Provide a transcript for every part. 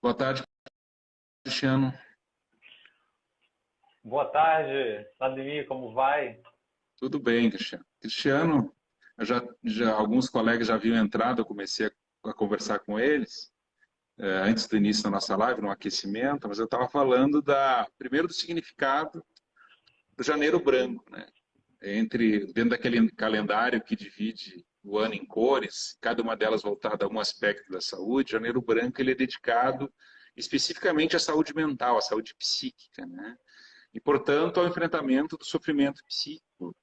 Boa tarde, Cristiano. Boa tarde, Vladimir, como vai? Tudo bem, Cristiano? Cristiano, alguns colegas já haviam entrado, eu comecei a conversar com eles antes do início da nossa live, no aquecimento, mas eu estava falando primeiro do significado do Janeiro Branco, né? Dentro daquele calendário que divide o ano em cores, cada uma delas voltada a um aspecto da saúde. Janeiro Branco ele é dedicado especificamente à saúde mental, à saúde psíquica, né? E, portanto, ao enfrentamento do sofrimento psíquico,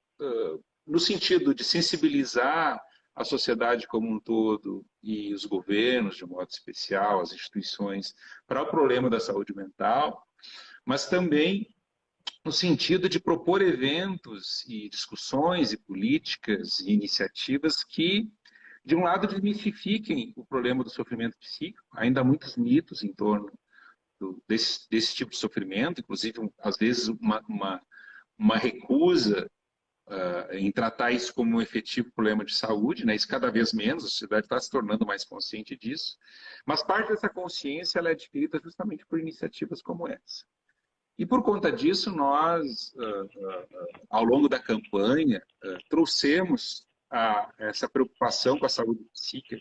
no sentido de sensibilizar a sociedade como um todo e os governos, de um modo especial, as instituições, para o problema da saúde mental, mas também no sentido de propor eventos e discussões e políticas e iniciativas que, de um lado, desmistifiquem o problema do sofrimento psíquico. Ainda há muitos mitos em torno desse tipo de sofrimento, inclusive, às vezes, uma recusa em tratar isso como um efetivo problema de saúde, né? Isso cada vez menos, a sociedade está se tornando mais consciente disso, mas parte dessa consciência ela é adquirida justamente por iniciativas como essa. E por conta disso, nós, ao longo da campanha, trouxemos essa preocupação com a saúde psíquica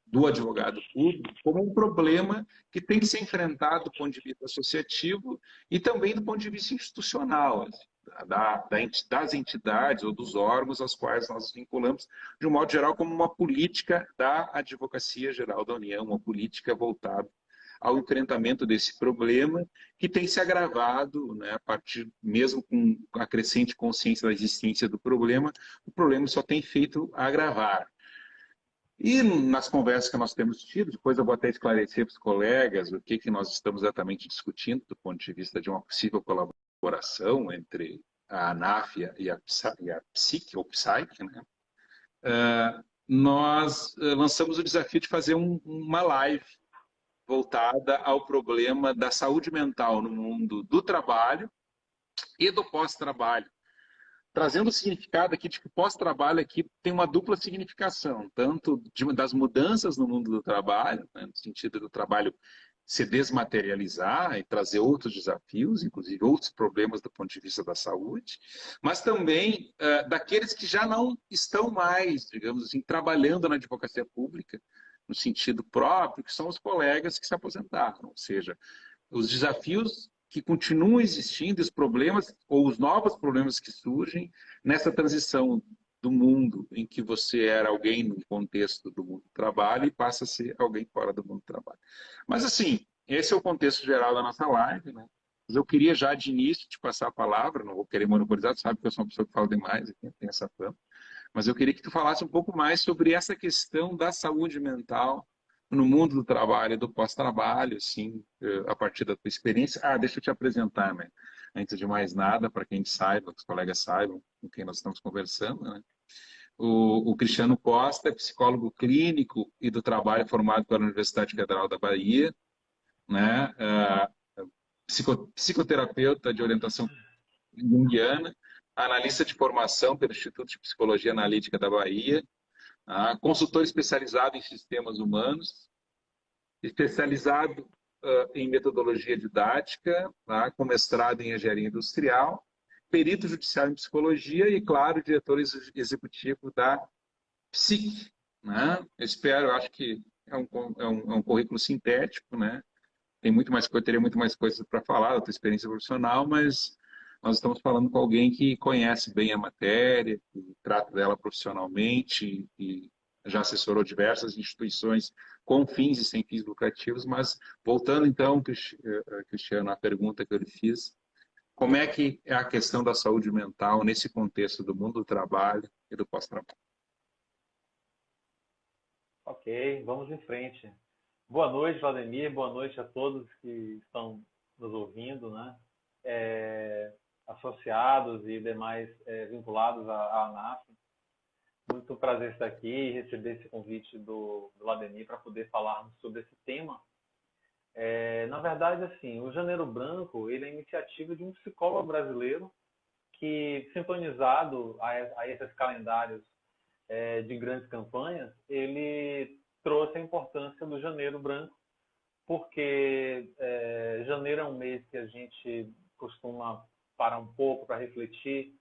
do advogado público como um problema que tem que ser enfrentado do ponto de vista associativo e também do ponto de vista institucional, assim, das entidades ou dos órgãos aos quais nós nos vinculamos, de um modo geral, como uma política da Advocacia Geral da União, uma política voltada ao enfrentamento desse problema que tem se agravado, né, a partir, mesmo com a crescente consciência da existência do problema, o problema só tem feito agravar. E nas conversas que nós temos tido, depois eu vou até esclarecer para os colegas o que nós estamos exatamente discutindo do ponto de vista de uma possível colaboração entre a ANAF e a PSIC, ou PSAIC, né? Nós lançamos o desafio de fazer uma live voltada ao problema da saúde mental no mundo do trabalho e do pós-trabalho, trazendo o significado aqui de que pós-trabalho aqui tem uma dupla significação, tanto das mudanças no mundo do trabalho, né, no sentido do trabalho se desmaterializar e trazer outros desafios, inclusive outros problemas do ponto de vista da saúde, mas também daqueles que já não estão mais, digamos assim, trabalhando na advocacia pública, no sentido próprio, que são os colegas que se aposentaram, ou seja, os desafios que continuam existindo, os problemas ou os novos problemas que surgem nessa transição do mundo em que você era alguém no contexto do mundo do trabalho e passa a ser alguém fora do mundo do trabalho. Mas assim, esse é o contexto geral da nossa live, né? Mas eu queria já de início te passar a palavra, não vou querer monopolizar, tu sabe que eu sou uma pessoa que fala demais, aqui, tem essa fama, mas eu queria que tu falasse um pouco mais sobre essa questão da saúde mental no mundo do trabalho e do pós-trabalho, assim, a partir da tua experiência. Ah, deixa eu te apresentar, né? Antes de mais nada, para quem saiba, que os colegas saibam com quem nós estamos conversando, né? O Cristiano Costa é psicólogo clínico e do trabalho formado pela Universidade Federal da Bahia, né? Psicoterapeuta de orientação junguiana, analista de formação pelo Instituto de Psicologia Analítica da Bahia, consultor especializado em sistemas humanos, especializado em metodologia didática, com mestrado em engenharia industrial, perito judicial em psicologia e, claro, diretor executivo da PSIC. Né? Eu acho que é um currículo sintético, né? Tem muito mais coisa, teria muito mais coisas para falar da tua experiência profissional, mas nós estamos falando com alguém que conhece bem a matéria, que trata dela profissionalmente e já assessorou diversas instituições com fins e sem fins lucrativos, mas voltando então, Cristiano, à pergunta que eu lhe fiz, como é que é a questão da saúde mental nesse contexto do mundo do trabalho e do pós-trabalho? Ok, vamos em frente. Boa noite, Vladimir. Boa noite a todos que estão nos ouvindo, né? Associados e demais vinculados à ANAF. Muito prazer estar aqui e receber esse convite do Vladimir para poder falarmos sobre esse tema. Na verdade, assim, o Janeiro Branco ele é a iniciativa de um psicólogo brasileiro que, sintonizado a esses calendários de grandes campanhas, ele trouxe a importância do Janeiro Branco porque janeiro é um mês que a gente costuma parar um pouco para refletir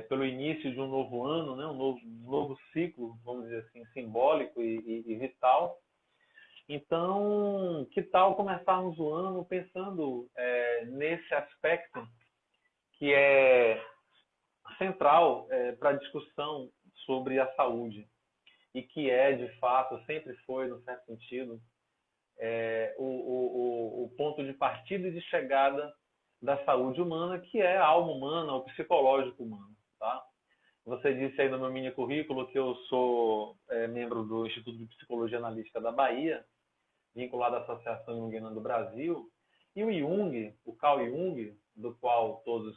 pelo início de um novo ano, né? um novo ciclo, vamos dizer assim, simbólico e vital. Então, que tal começarmos o ano pensando nesse aspecto que é central para a discussão sobre a saúde e que de fato, sempre foi, no certo sentido, o ponto de partida e de chegada da saúde humana, que é a alma humana, o psicológico humano. Tá? Você disse aí no meu mini currículo que eu sou membro do Instituto de Psicologia Analítica da Bahia, vinculado à Associação Junguiana do Brasil, e o Jung, o Carl Jung, do qual todos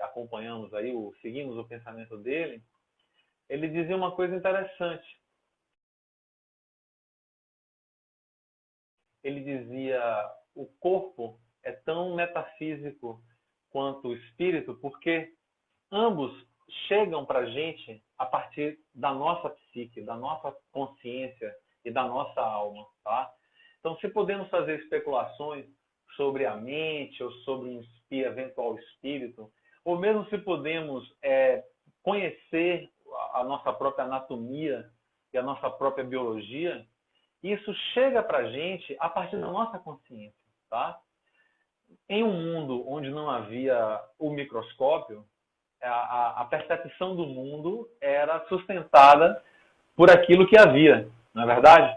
acompanhamos aí, seguimos o pensamento dele, ele dizia uma coisa interessante. Ele dizia: o corpo é tão metafísico quanto o espírito, porque ambos chegam para a gente a partir da nossa psique, da nossa consciência e da nossa alma. Tá? Então, se podemos fazer especulações sobre a mente ou sobre um eventual espírito, ou mesmo se podemos conhecer a nossa própria anatomia e a nossa própria biologia, isso chega para a gente a partir da nossa consciência. Tá? Em um mundo onde não havia o microscópio, a percepção do mundo era sustentada por aquilo que havia, não é verdade?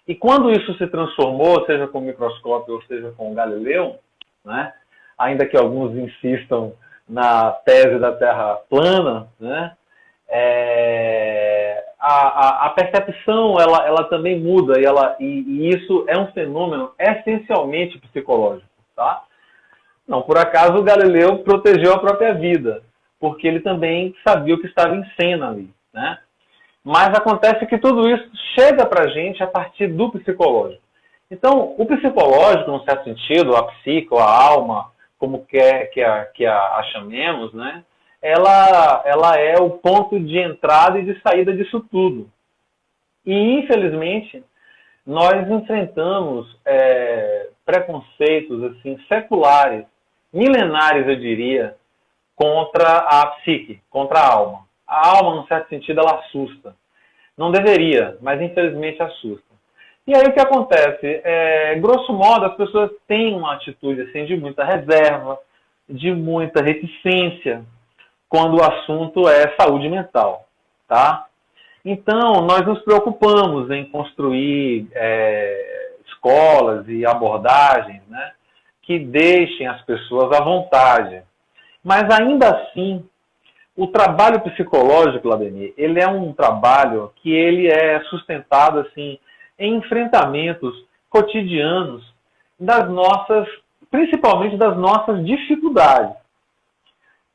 E quando isso se transformou, seja com o microscópio ou seja com o Galileu, né, ainda que alguns insistam na tese da Terra plana, né, a percepção ela também muda e isso é um fenômeno essencialmente psicológico. Tá? Não por acaso o Galileu protegeu a própria vida, porque ele também sabia o que estava em cena ali. Né? Mas acontece que tudo isso chega para a gente a partir do psicológico. Então, o psicológico, num certo sentido, a psique, ou a alma, como quer que a chamemos, né? ela é o ponto de entrada e de saída disso tudo. E, infelizmente, nós enfrentamos preconceitos assim, seculares, milenares, eu diria, contra a psique, contra a alma. A alma, num certo sentido, ela assusta. Não deveria, mas infelizmente assusta. E aí o que acontece? Grosso modo, as pessoas têm uma atitude assim, de muita reserva, de muita reticência, quando o assunto é saúde mental. Tá? Então, nós nos preocupamos em construir escolas e abordagens, né, que deixem as pessoas à vontade. Mas ainda assim, o trabalho psicológico, Ladenir, ele é um trabalho que ele é sustentado assim, em enfrentamentos cotidianos principalmente das nossas dificuldades.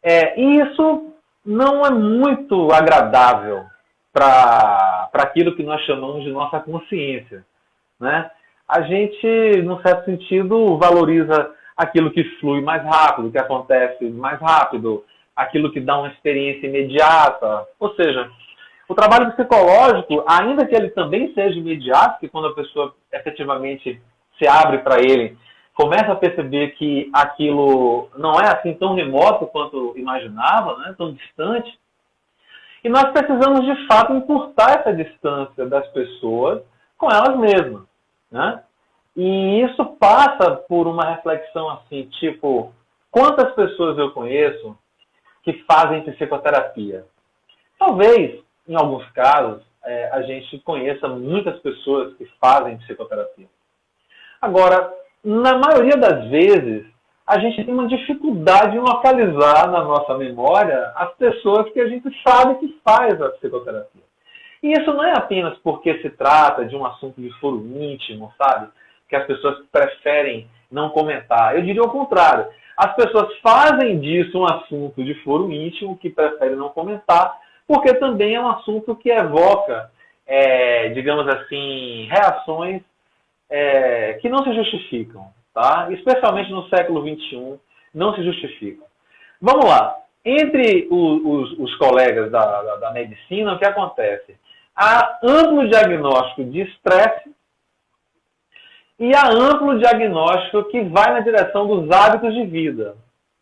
E isso não é muito agradável para aquilo que nós chamamos de nossa consciência. Né? A gente, num certo sentido, valoriza aquilo que flui mais rápido, que acontece mais rápido, aquilo que dá uma experiência imediata. Ou seja, o trabalho psicológico, ainda que ele também seja imediato, que quando a pessoa efetivamente se abre para ele, começa a perceber que aquilo não é assim tão remoto quanto imaginava, né, tão distante. E nós precisamos, de fato, encurtar essa distância das pessoas com elas mesmas. Né? E isso passa por uma reflexão assim, tipo, quantas pessoas eu conheço que fazem psicoterapia? Talvez, em alguns casos, a gente conheça muitas pessoas que fazem psicoterapia. Agora, na maioria das vezes, a gente tem uma dificuldade em localizar na nossa memória as pessoas que a gente sabe que faz a psicoterapia. E isso não é apenas porque se trata de um assunto de foro íntimo, sabe? Que as pessoas preferem não comentar. Eu diria o contrário. As pessoas fazem disso um assunto de foro íntimo que preferem não comentar, porque também é um assunto que evoca, digamos assim, reações que não se justificam. Tá? Especialmente no século XXI, não se justificam. Vamos lá. Entre os colegas da medicina, o que acontece? Há amplo diagnóstico de estresse E há amplo diagnóstico que vai na direção dos hábitos de vida.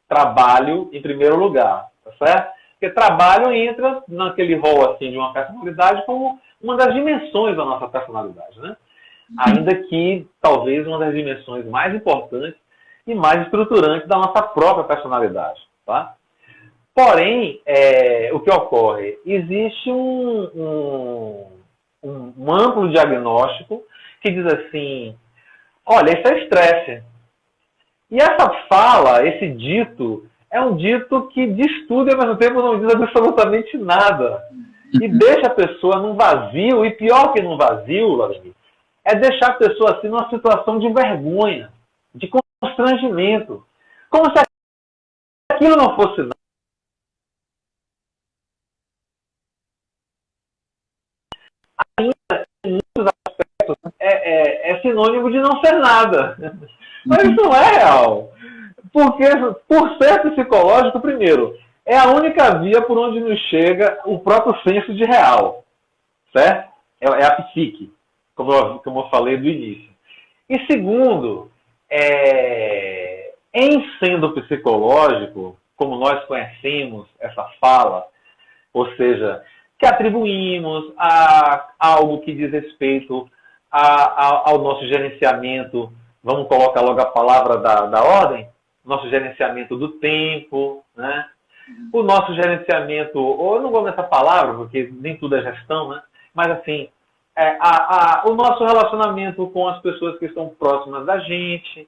Trabalho em primeiro lugar, tá certo? Porque trabalho entra naquele rol assim, de uma personalidade como uma das dimensões da nossa personalidade, né? Ainda que talvez uma das dimensões mais importantes e mais estruturantes da nossa própria personalidade, tá? Porém, o que ocorre? Existe um amplo diagnóstico que diz assim, olha, isso é estresse. E essa fala, esse dito, é um dito que diz tudo e ao mesmo tempo não diz absolutamente nada. E deixa a pessoa num vazio, e pior que num vazio, Vladimir, é deixar a pessoa assim numa situação de vergonha, de constrangimento. Como se aquilo não fosse nada. É sinônimo de não ser nada. Mas isso não é real. Porque, por ser psicológico, primeiro, é a única via por onde nos chega o próprio senso de real. Certo? É a psique, como eu falei do início. E segundo, em sendo psicológico, como nós conhecemos essa fala, ou seja, que atribuímos a algo que diz respeito ao nosso gerenciamento, vamos colocar logo a palavra da ordem, nosso gerenciamento do tempo, né? O nosso gerenciamento, ou eu não gosto dessa palavra, porque nem tudo é gestão, né? Mas assim, o nosso relacionamento com as pessoas que estão próximas da gente,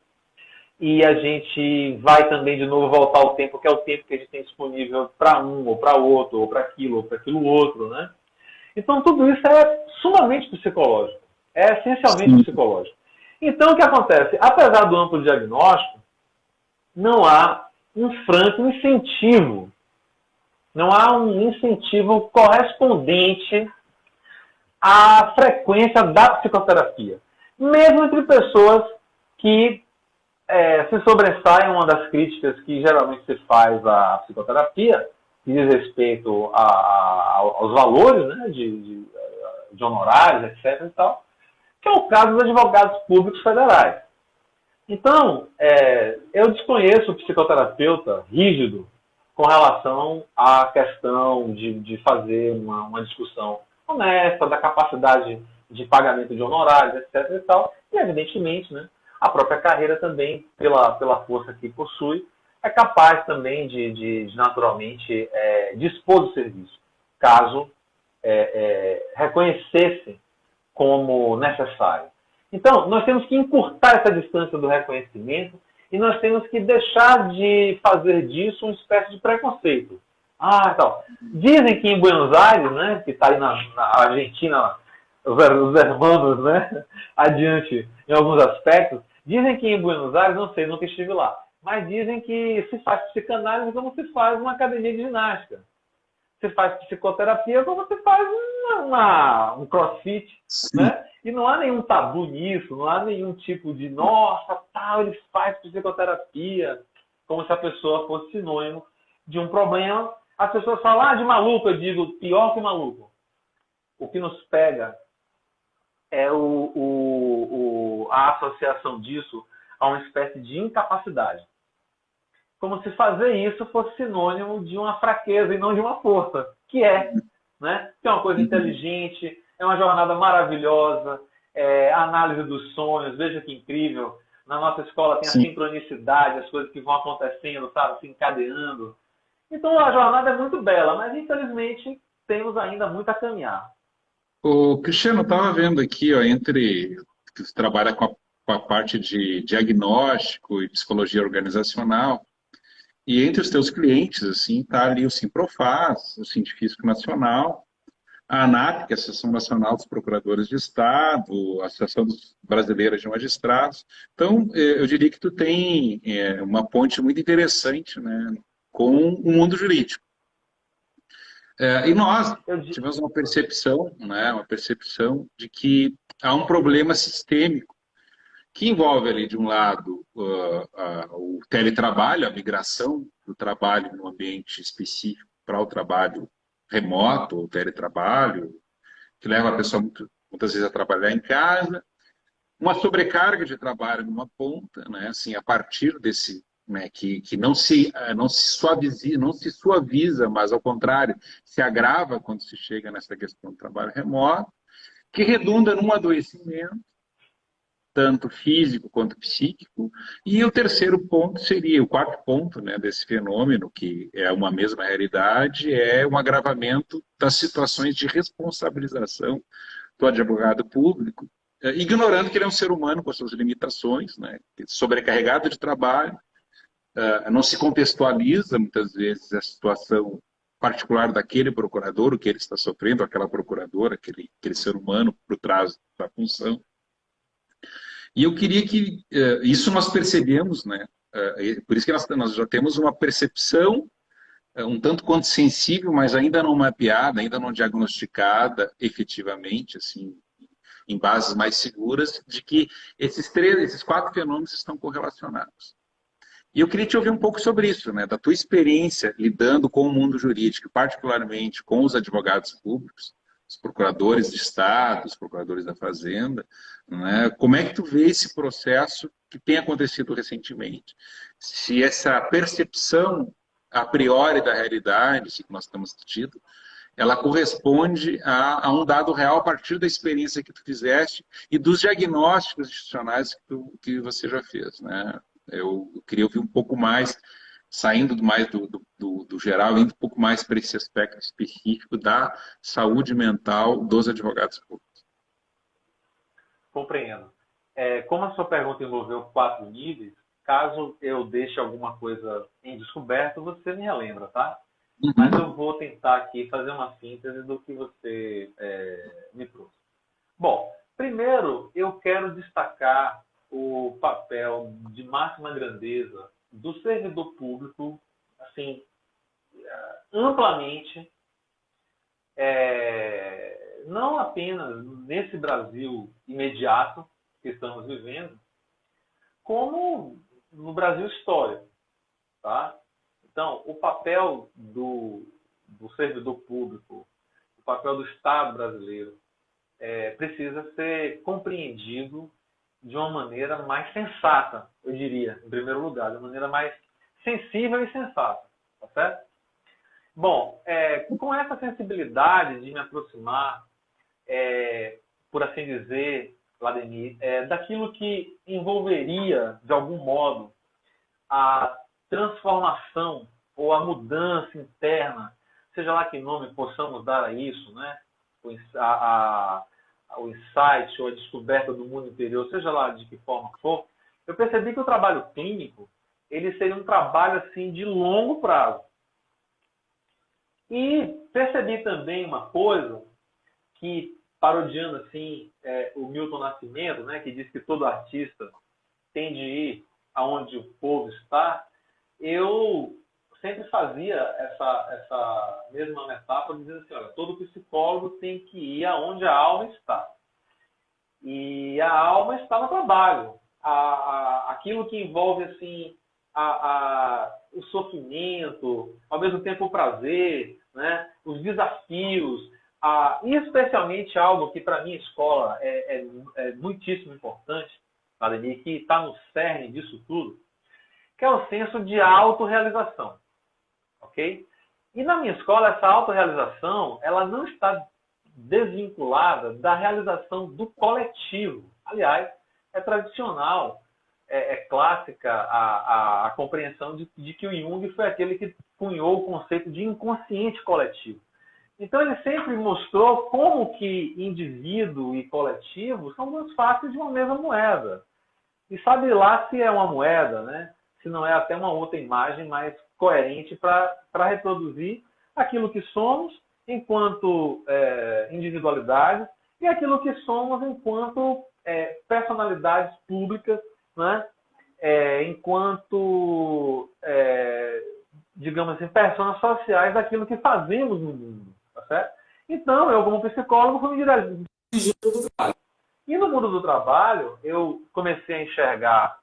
e a gente vai também de novo voltar ao tempo, que é o tempo que a gente tem disponível para um, ou para outro, ou para aquilo outro, né? Então tudo isso é sumamente psicológico, é essencialmente psicológico. Então o que acontece? Apesar do amplo diagnóstico, não há um franco incentivo, não há um incentivo correspondente à frequência da psicoterapia, mesmo entre pessoas que se sobressai uma das críticas que geralmente se faz à psicoterapia, que diz respeito aos valores, né, de honorários, etc. e tal, que é o caso dos advogados públicos federais. Então, eu desconheço o psicoterapeuta rígido com relação à questão de fazer uma discussão honesta, da capacidade de pagamento de honorários, etc. e tal, e evidentemente, né, a própria carreira também, pela força que possui, é capaz também de naturalmente, dispor do serviço, caso reconhecesse como necessário. Então, nós temos que encurtar essa distância do reconhecimento e nós temos que deixar de fazer disso uma espécie de preconceito. Então, dizem que em Buenos Aires, né, que está aí na Argentina, os hermanos, né, adiante em alguns aspectos, dizem que em Buenos Aires, não sei, nunca estive lá, mas dizem que se faz psicanálise como se faz uma academia de ginástica. Se faz psicoterapia como se faz um crossfit, né? E não há nenhum tabu nisso, não há nenhum tipo de, nossa, ele faz psicoterapia, como se a pessoa fosse sinônimo de um problema. As pessoas falam, de maluco, eu digo, pior que maluco. O que nos pega é a associação disso a uma espécie de incapacidade. Como se fazer isso fosse sinônimo de uma fraqueza e não de uma força, que né? Que é uma coisa inteligente, é uma jornada maravilhosa, a análise dos sonhos, veja que incrível. Na nossa escola tem a sincronicidade, as coisas que vão acontecendo, sabe, se encadeando. Então a jornada é muito bela, mas infelizmente temos ainda muito a caminhar. O Cristiano, estava vendo aqui, ó, entre que você trabalha com a parte de diagnóstico e psicologia organizacional, e entre os teus clientes, assim, está ali o Simprofaz, o Científico Nacional, a ANAP, que é a Associação Nacional dos Procuradores de Estado, a Associação Brasileira de Magistrados. Então, eu diria que tu tem uma ponte muito interessante, né, com o mundo jurídico. E nós tivemos uma percepção, né, de que há um problema sistêmico que envolve ali, de um lado, o teletrabalho, a migração do trabalho no ambiente específico para o trabalho remoto, o teletrabalho, que leva a pessoa muitas vezes a trabalhar em casa, uma sobrecarga de trabalho numa ponta, né? Assim, a partir desse, né, que não se suaviza, mas ao contrário, se agrava quando se chega nessa questão do trabalho remoto, que redunda num adoecimento, tanto físico quanto psíquico. E o terceiro ponto seria, o quarto ponto, né, desse fenômeno, que é uma mesma realidade, é um agravamento das situações de responsabilização do advogado público, ignorando que ele é um ser humano com as suas limitações, né, sobrecarregado de trabalho, não se contextualiza muitas vezes a situação particular daquele procurador, o que ele está sofrendo, aquela procuradora, aquele ser humano por trás da função. E eu queria que isso nós percebemos, né? Por isso que nós já temos uma percepção um tanto quanto sensível, mas ainda não mapeada, ainda não diagnosticada efetivamente, assim, em bases mais seguras, de que esses quatro fenômenos estão correlacionados. E eu queria te ouvir um pouco sobre isso, né? Da tua experiência lidando com o mundo jurídico, particularmente com os advogados públicos, os procuradores de Estado, os procuradores da Fazenda, né? Como é que tu vê esse processo que tem acontecido recentemente? Se essa percepção a priori da realidade que nós estamos tido, ela corresponde a um dado real a partir da experiência que tu fizeste e dos diagnósticos institucionais que você já fez, né? Eu queria ouvir um pouco mais, saindo mais do geral, indo um pouco mais para esse aspecto específico da saúde mental dos advogados públicos. Compreendo. Como a sua pergunta envolveu 4 níveis, caso eu deixe alguma coisa em descoberto, você me relembra, tá? Mas eu vou tentar aqui fazer uma síntese do que você me trouxe. Bom, primeiro eu quero destacar o papel de máxima grandeza do servidor público, assim, amplamente, não apenas nesse Brasil imediato que estamos vivendo, como no Brasil histórico, tá? Então, o papel do servidor público, o papel do Estado brasileiro, precisa ser compreendido de uma maneira mais sensata, eu diria, em primeiro lugar, de uma maneira mais sensível e sensata, tá certo? Bom, com essa sensibilidade de me aproximar, por assim dizer, Vladimir, daquilo que envolveria, de algum modo, a transformação ou a mudança interna, seja lá que nome possamos dar a isso, né? O insight ou a descoberta do mundo interior, seja lá de que forma for, eu percebi que o trabalho clínico ele seria um trabalho assim de longo prazo. E percebi também uma coisa que, parodiando assim o Milton Nascimento, né, que diz que todo artista tem de ir aonde o povo está, eu sempre fazia essa mesma metáfora, dizendo assim, olha, todo psicólogo tem que ir aonde a alma está. E a alma está no trabalho. Aquilo que envolve assim, o sofrimento, ao mesmo tempo o prazer, né? Os desafios, e especialmente algo que para a minha escola é muitíssimo importante, Vladimir, que está no cerne disso tudo, que é o senso de autorrealização. Ok? E na minha escola, essa autorrealização ela não está desvinculada da realização do coletivo. Aliás, é tradicional, clássica a compreensão de que o Jung foi aquele que cunhou o conceito de inconsciente coletivo. Então, ele sempre mostrou como que indivíduo e coletivo são duas faces de uma mesma moeda. E sabe lá se é uma moeda, né? Se não é até uma outra imagem mais coerente para reproduzir aquilo que somos enquanto individualidades e aquilo que somos enquanto personalidades públicas, né? Enquanto, digamos assim, personas sociais daquilo que fazemos no mundo. Tá certo? Então, eu como psicólogo fui me dirigir do trabalho. E no mundo do trabalho, eu comecei a enxergar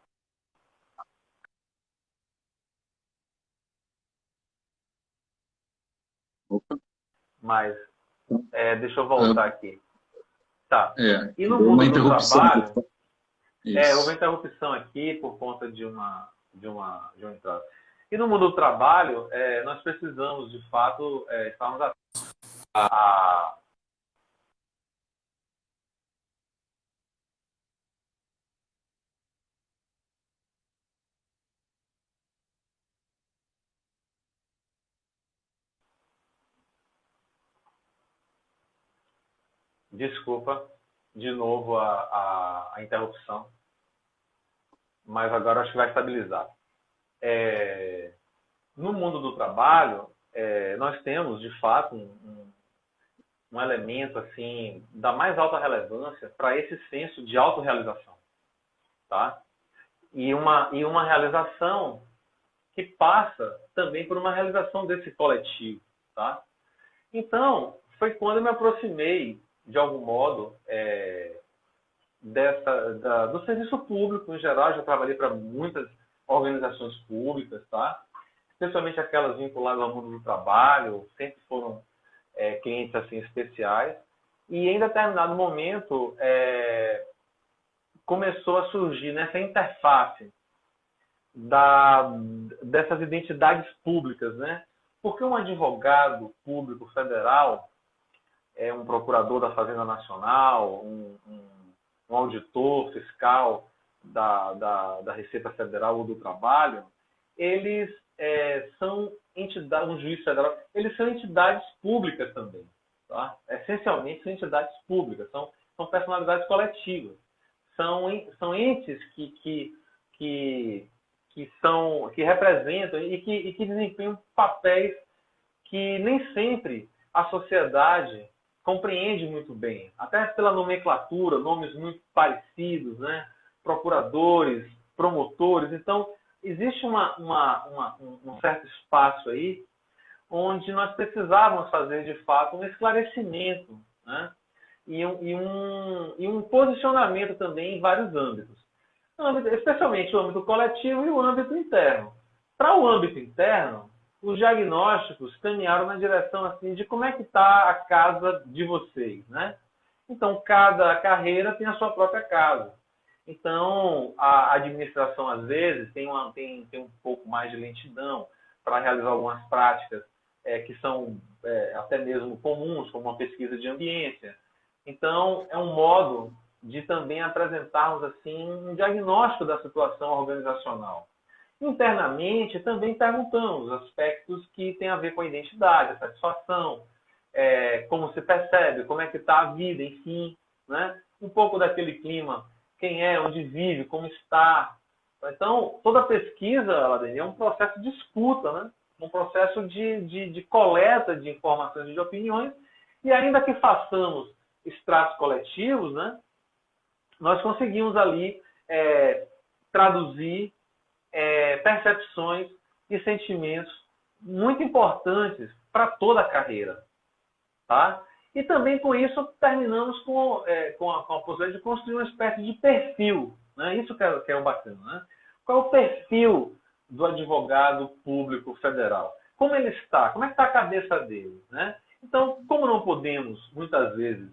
mas deixa eu voltar aqui. Tá. E no mundo do trabalho, Houve Isso. interrupção aqui por conta de uma entrada. E no mundo do trabalho, nós precisamos, de fato, estarmos a. Desculpa, de novo a interrupção, mas agora acho que vai estabilizar. No mundo do trabalho, nós temos, de fato, um elemento assim da mais alta relevância para esse senso de autorrealização, tá? E uma realização que passa também por uma realização desse coletivo, tá? Então, foi quando eu me aproximei, de algum modo, do serviço público em geral. Já trabalhei para muitas organizações públicas, tá? Especialmente aquelas vinculadas ao mundo do trabalho, sempre foram clientes assim especiais. E em determinado momento começou a surgir nessa interface dessas identidades públicas, né? Porque um advogado público federal, um procurador da Fazenda Nacional, um auditor fiscal da Receita Federal ou do Trabalho, eles são entidades, um juiz federal, eles são entidades públicas também, tá? Essencialmente são entidades públicas, são personalidades coletivas, são entes que representam e que desempenham papéis que nem sempre a sociedade compreende muito bem, até pela nomenclatura, nomes muito parecidos, né? Procuradores, promotores. Então, existe um certo espaço aí onde nós precisávamos fazer, de fato, um esclarecimento, né? E um posicionamento também em vários âmbitos, especialmente o âmbito coletivo e o âmbito interno. Para o âmbito interno, os diagnósticos caminharam na direção assim de como é que está a casa de vocês, né? Então, cada carreira tem a sua própria casa. Então, a administração, às vezes, tem um pouco mais de lentidão para realizar algumas práticas que são até mesmo comuns, como uma pesquisa de ambiência. Então, é um modo de também apresentarmos assim um diagnóstico da situação organizacional. Internamente, também perguntamos aspectos que têm a ver com a identidade, a satisfação, como se percebe, como é que está a vida, enfim, né? Um pouco daquele clima, quem é, onde vive, como está. Então, toda pesquisa, Ladeni, é um processo de escuta, né? Um processo de coleta de informações e de opiniões, e ainda que façamos extratos coletivos, né? Nós conseguimos ali traduzir percepções e sentimentos muito importantes para toda a carreira, tá? E também com isso terminamos com a possibilidade de construir uma espécie de perfil, né? Isso que é o bacana, né? Qual é o perfil do advogado público federal? Como ele está? Como é que está a cabeça dele, né? Então, como não podemos muitas vezes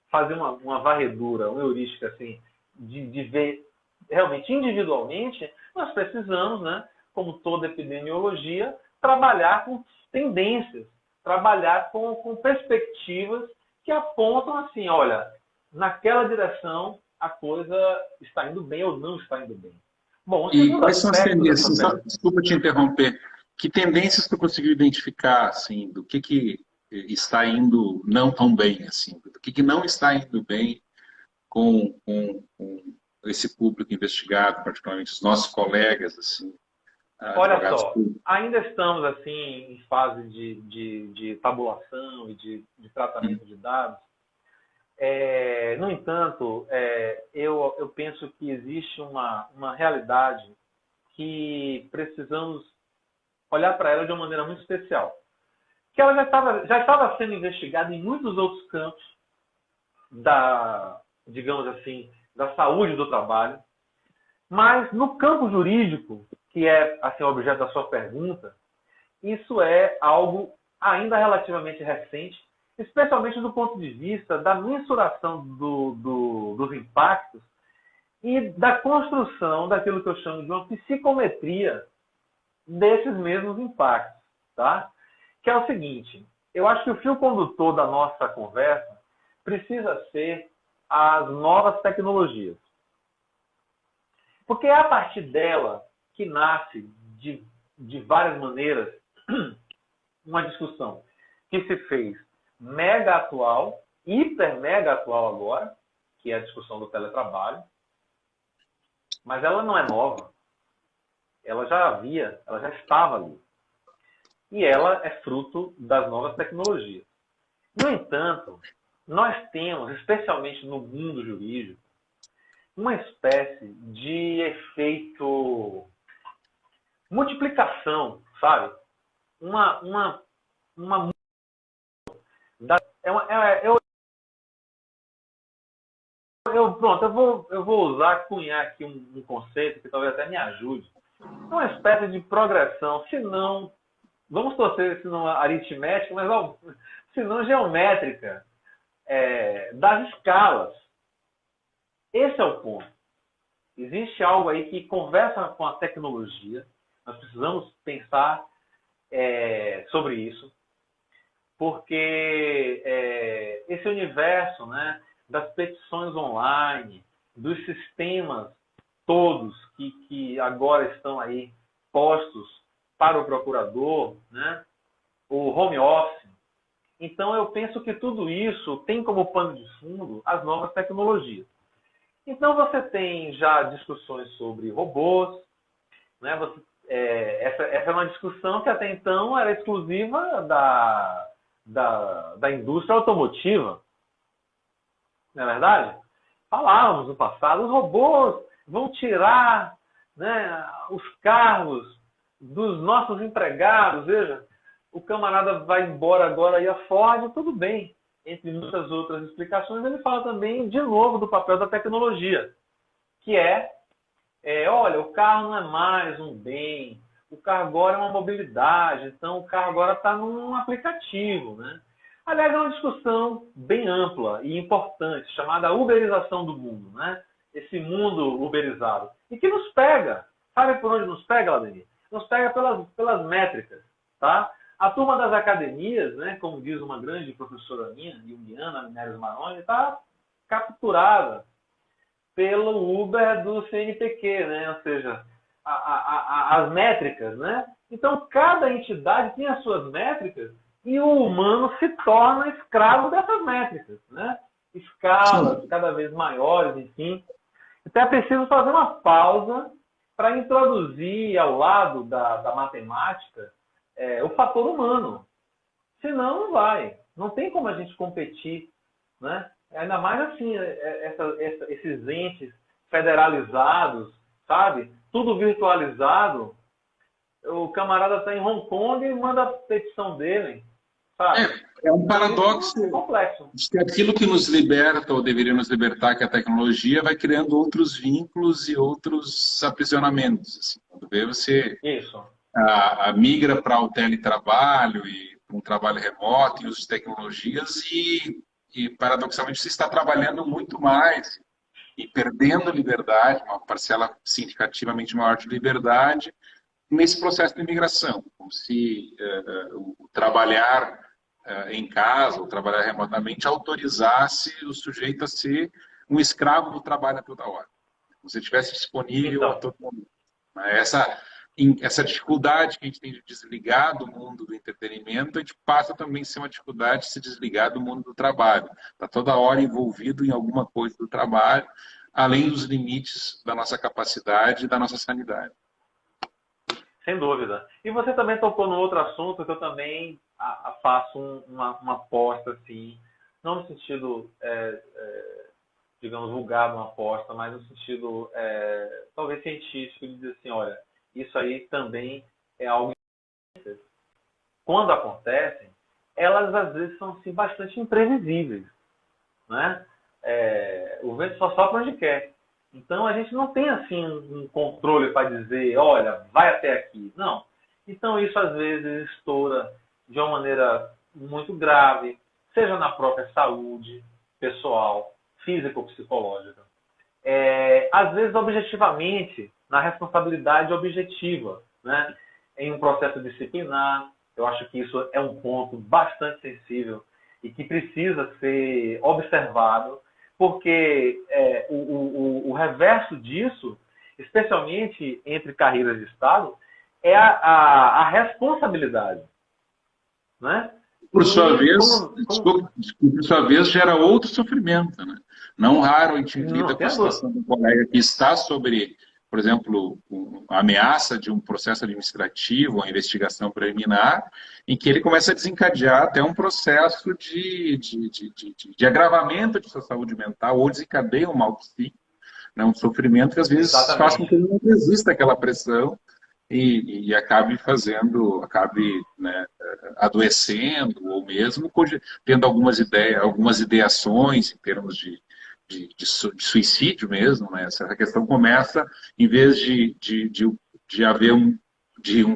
fazer uma varredura, uma heurística assim, de ver realmente individualmente, nós precisamos, né, como toda epidemiologia, trabalhar com tendências, trabalhar com perspectivas que apontam assim, olha, naquela direção a coisa está indo bem ou não está indo bem. Bom, o E segundo quais são as aspecto dessa tendências? Desculpa te interromper. Que tendências tu conseguiu identificar, assim, do que está indo não tão bem, assim, do que não está indo bem com esse público investigado, particularmente os nossos colegas, assim, Olha advogados só, públicos? ainda estamos assim em fase de tabulação e de tratamento de dados. No entanto, eu penso que existe uma realidade que precisamos olhar para ela de uma maneira muito especial. Que ela já estava sendo investigada em muitos outros campos digamos assim, da saúde do trabalho, mas no campo jurídico, que é assim, o objeto da sua pergunta, isso é algo ainda relativamente recente, especialmente do ponto de vista da mensuração dos impactos e da construção daquilo que eu chamo de uma psicometria desses mesmos impactos, tá? Que é o seguinte, eu acho que o fio condutor da nossa conversa precisa ser as novas tecnologias. Porque é a partir dela que nasce, de várias maneiras, uma discussão que se fez mega atual, hiper mega atual agora, que é a discussão do teletrabalho, mas ela não é nova. Ela já estava ali. E ela é fruto das novas tecnologias. No entanto, nós temos, especialmente no mundo jurídico, uma espécie de efeito multiplicação, sabe? Uma eu vou usar, cunhar aqui um conceito que talvez até me ajude. Uma espécie de progressão, se não, vamos torcer, se não aritmética, mas se não geométrica, das escalas. Esse é o ponto. Existe algo aí que conversa com a tecnologia. Nós precisamos pensar sobre isso, porque esse universo, né, das petições online, dos sistemas todos que agora estão aí postos para o procurador, né, o home office. Então, eu penso que tudo isso tem como pano de fundo as novas tecnologias. Então, você tem já discussões sobre robôs, né? Essa é uma discussão que até então era exclusiva da indústria automotiva. Não é verdade? Falávamos no passado, os robôs vão tirar, né, os cargos dos nossos empregados. Veja, o camarada vai embora agora e a Ford, tudo bem. Entre muitas outras explicações, ele fala também, de novo, do papel da tecnologia, que olha, o carro não é mais um bem, o carro agora é uma mobilidade, então o carro agora está num aplicativo, né? Aliás, é uma discussão bem ampla e importante, chamada uberização do mundo, né? Esse mundo uberizado. E que nos pega. Sabe por onde nos pega, Ladenir? Nos pega pelas métricas, tá? A turma das academias, né, como diz uma grande professora minha, junguiana, Minério Maroni, está capturada pelo Uber do CNPq, né? Ou seja, as métricas, né? Então, cada entidade tem as suas métricas e o humano se torna escravo dessas métricas, né? Escalas cada vez maiores, enfim. Então, é preciso fazer uma pausa para introduzir ao lado da matemática o fator humano. Senão, não vai. Não tem como a gente competir, né? Ainda mais assim, esses entes federalizados, sabe? Tudo virtualizado. O camarada está em Hong Kong e manda a petição dele, sabe? É um paradoxo complexo. de que aquilo que nos liberta ou deveria nos libertar, que é a tecnologia, vai criando outros vínculos e outros aprisionamentos. Assim. Quando vê, você migra para o teletrabalho e para um trabalho remoto e uso de tecnologias e, paradoxalmente, você está trabalhando muito mais e perdendo liberdade, uma parcela significativamente maior de liberdade, nesse processo de imigração, como se o trabalhar em casa ou trabalhar remotamente autorizasse o sujeito a ser um escravo do trabalho a toda hora. Como se estivesse disponível a todo momento. Essa dificuldade que a gente tem de desligar do mundo do entretenimento, a gente passa também a ser uma dificuldade de se desligar do mundo do trabalho. Está toda hora envolvido em alguma coisa do trabalho, além dos limites da nossa capacidade e da nossa sanidade. Sem dúvida. E você também tocou num outro assunto que eu também faço uma aposta, assim, não no sentido, digamos, vulgar de uma aposta, mas no sentido, talvez científico, de dizer assim, olha, isso aí também é algo que, quando acontecem, elas às vezes são assim, bastante imprevisíveis, né? O vento só sopra onde quer. Então, a gente não tem assim um controle para dizer, olha, vai até aqui. Não. Então, isso às vezes estoura de uma maneira muito grave, seja na própria saúde pessoal, físico-psicológica. às vezes objetivamente, na responsabilidade objetiva, né? Em um processo disciplinar. Eu acho que isso é um ponto bastante sensível e que precisa ser observado, porque o reverso disso, especialmente entre carreiras de Estado, é a responsabilidade, né? Por sua E vez, desculpa, por sua vez, gera outro sofrimento, né? Não raro a gente lida não com a tem dúvida. situação do colega que está sobre, por exemplo, a ameaça de um processo administrativo, uma investigação preliminar, em que ele começa a desencadear até um processo de agravamento de sua saúde mental, ou desencadeia um mal psíquico, né? Um sofrimento que às vezes faz com Exatamente. que ele não resista àquela pressão e acabe fazendo, acabe, né, adoecendo, ou mesmo tendo algumas ideias, algumas ideações em termos de suicídio mesmo, né? Essa questão começa, em vez de haver um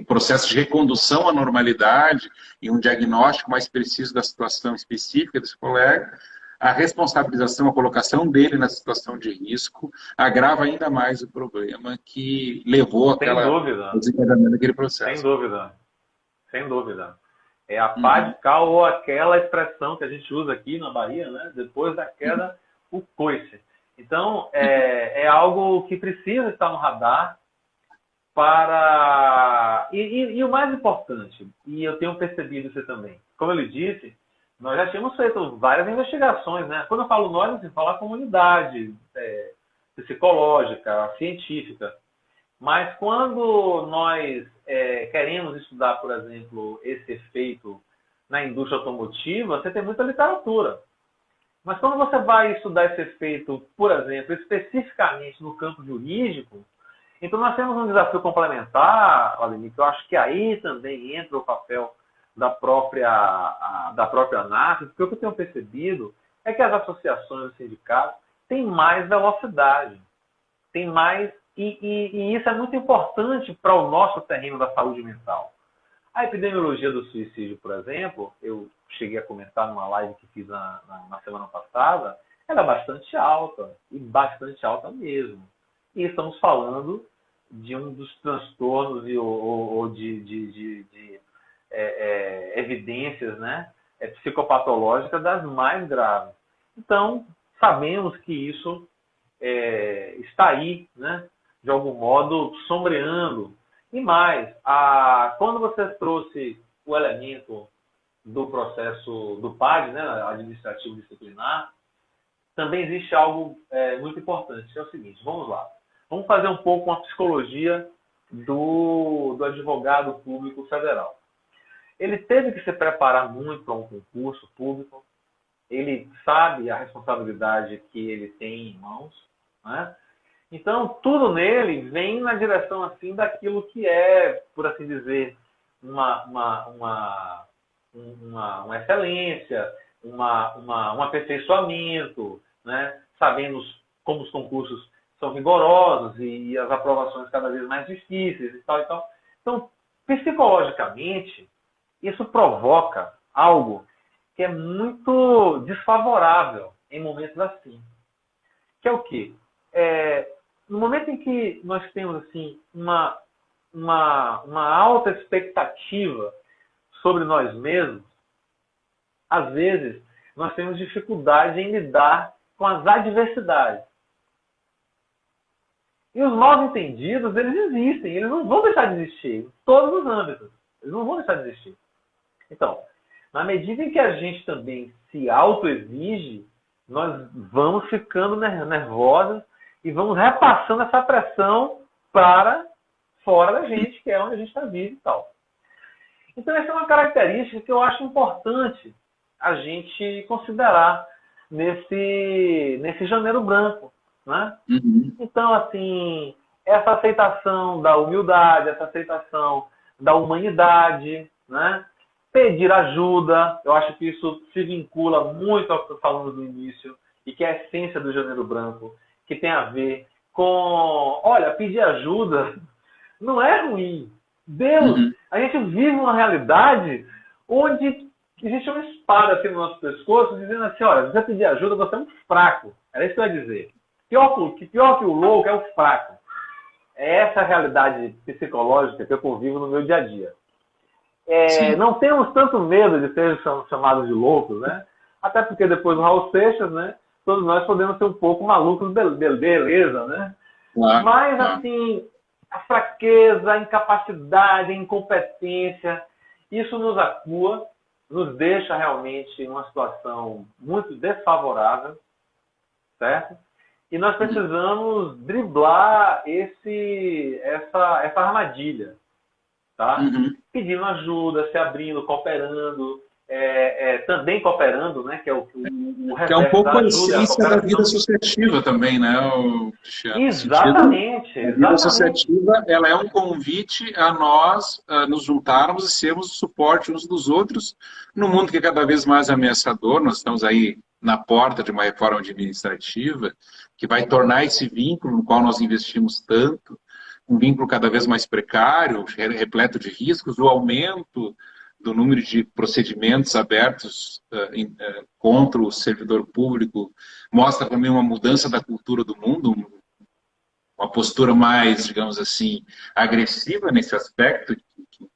processo de recondução à normalidade e um diagnóstico mais preciso da situação específica desse colega, a responsabilização, a colocação dele na situação de risco agrava ainda mais o problema que levou Sem àquela dúvida. desencadeamento daquele Sem processo. dúvida. Sem dúvida. É a pá Uhum. de cal ou aquela expressão que a gente usa aqui na Bahia, né? Depois da queda, o coice. Então, é algo que precisa estar no radar para... E o mais importante, e eu tenho percebido isso também, como eu lhe disse, nós já tínhamos feito várias investigações, né? Quando eu falo nós, assim, falo a comunidade psicológica, científica. Mas quando nós queremos estudar, por exemplo, esse efeito na indústria automotiva, você tem muita literatura. Mas quando você vai estudar esse efeito, por exemplo, especificamente no campo jurídico, então nós temos um desafio complementar, Vladimir, que eu acho que aí também entra o papel da própria análise, porque o que eu tenho percebido é que as associações e sindicatos têm mais velocidade, têm mais e isso é muito importante para o nosso terreno da saúde mental. A epidemiologia do suicídio, por exemplo, eu cheguei a comentar numa live que fiz na semana passada, ela é bastante alta, e bastante alta mesmo. E estamos falando de um dos transtornos ou de evidências, né, psicopatológicas das mais graves. Então, sabemos que isso está aí, né, de algum modo, sombreando. E mais, quando você trouxe o elemento do processo do PAD, né, administrativo disciplinar, também existe algo muito importante, que é o seguinte, vamos lá. Vamos fazer um pouco uma psicologia do advogado público federal. Ele teve que se preparar muito para um concurso público, ele sabe a responsabilidade que ele tem em mãos, né? Então, tudo nele vem na direção assim daquilo que é, por assim dizer, uma excelência, um aperfeiçoamento, né? Sabemos como os concursos são rigorosos e as aprovações cada vez mais difíceis e tal e tal. Então, psicologicamente, isso provoca algo que é muito desfavorável em momentos assim. Que é o quê? No momento em que nós temos assim uma alta expectativa sobre nós mesmos, às vezes nós temos dificuldade em lidar com as adversidades. E os mal entendidos, eles existem, eles não vão deixar de existir em todos os âmbitos. Eles não vão deixar de existir. Então, na medida em que a gente também se autoexige, nós vamos ficando nervosos e vamos repassando essa pressão para fora da gente, que é onde a gente está vivo e tal. Então, essa é uma característica que eu acho importante a gente considerar nesse janeiro branco, né? Uhum. Então, assim, essa aceitação da humildade, essa aceitação da humanidade, né? Pedir ajuda, eu acho que isso se vincula muito ao que eu falando no início e que é a essência do janeiro branco, que tem a ver com, olha, pedir ajuda não é ruim. Deus, Uhum. a gente vive uma realidade onde existe uma espada aqui no nosso pescoço dizendo assim, olha, se você pedir ajuda, você é um fraco. Era isso que eu ia dizer. Pior que o louco é o fraco. É essa a realidade psicológica que eu convivo no meu dia a dia. Sim. Não temos tanto medo de ser chamados de loucos, né? Até porque depois do Raul Seixas, né? Todos nós podemos ser um pouco malucos, beleza, né? Claro, Mas, claro. assim, a fraqueza, a incapacidade, a incompetência, isso nos acua, nos deixa realmente em uma situação muito desfavorável, certo? E nós precisamos driblar essa armadilha, tá? Uhum. Pedindo ajuda, se abrindo, cooperando, também cooperando, né? Que é o Que é um reverso pouco da a ajuda, é a essência da vida cooperação. associativa também, né, Cristiano? No sentido, Exatamente, a vida exatamente. associativa, ela é um convite a nós nos juntarmos e sermos o suporte uns dos outros no mundo que é cada vez mais ameaçador. Nós estamos aí na porta de uma reforma administrativa que vai tornar esse vínculo no qual nós investimos tanto, um vínculo cada vez mais precário, repleto de riscos, o aumento do número de procedimentos abertos contra o servidor público mostra também uma mudança da cultura do mundo, uma postura mais, digamos assim, agressiva nesse aspecto, que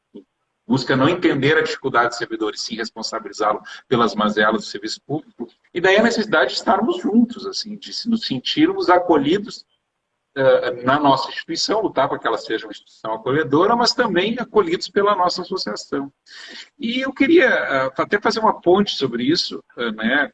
busca não entender a dificuldade do servidor e sim responsabilizá-lo pelas mazelas do serviço público. E daí a necessidade de estarmos juntos, assim, de nos sentirmos acolhidos na nossa instituição, lutar para que ela seja uma instituição acolhedora, mas também acolhidos pela nossa associação. E eu queria até fazer uma ponte sobre isso, né,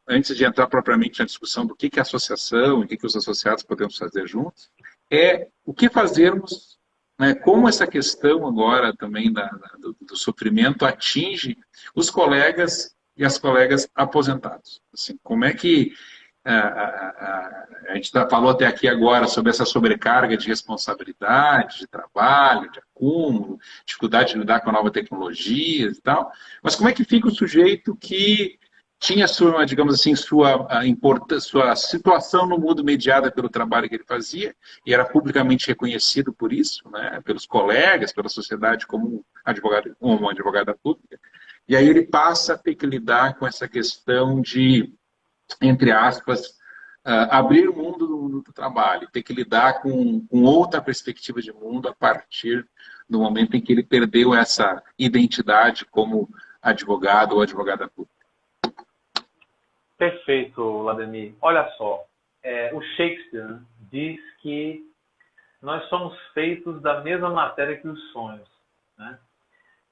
antes de entrar propriamente na discussão do que é associação e o que os associados podemos fazer juntos, é o que fazermos, né, como essa questão agora também do sofrimento atinge os colegas e as colegas aposentados. Assim, como é que a gente falou até aqui agora sobre essa sobrecarga de responsabilidade, de trabalho, de acúmulo, dificuldade de lidar com a nova tecnologia e tal, mas como é que fica o sujeito que tinha sua, digamos assim, sua situação no mundo mediada pelo trabalho que ele fazia e era publicamente reconhecido por isso, né, pelos colegas, pela sociedade como um advogado pública, e aí ele passa a ter que lidar com essa questão de, entre aspas, abrir o mundo do trabalho, ter que lidar com outra perspectiva de mundo a partir do momento em que ele perdeu essa identidade como advogado ou advogada pública. Perfeito, Lademir. Olha só, o Shakespeare diz que nós somos feitos da mesma matéria que os sonhos, né?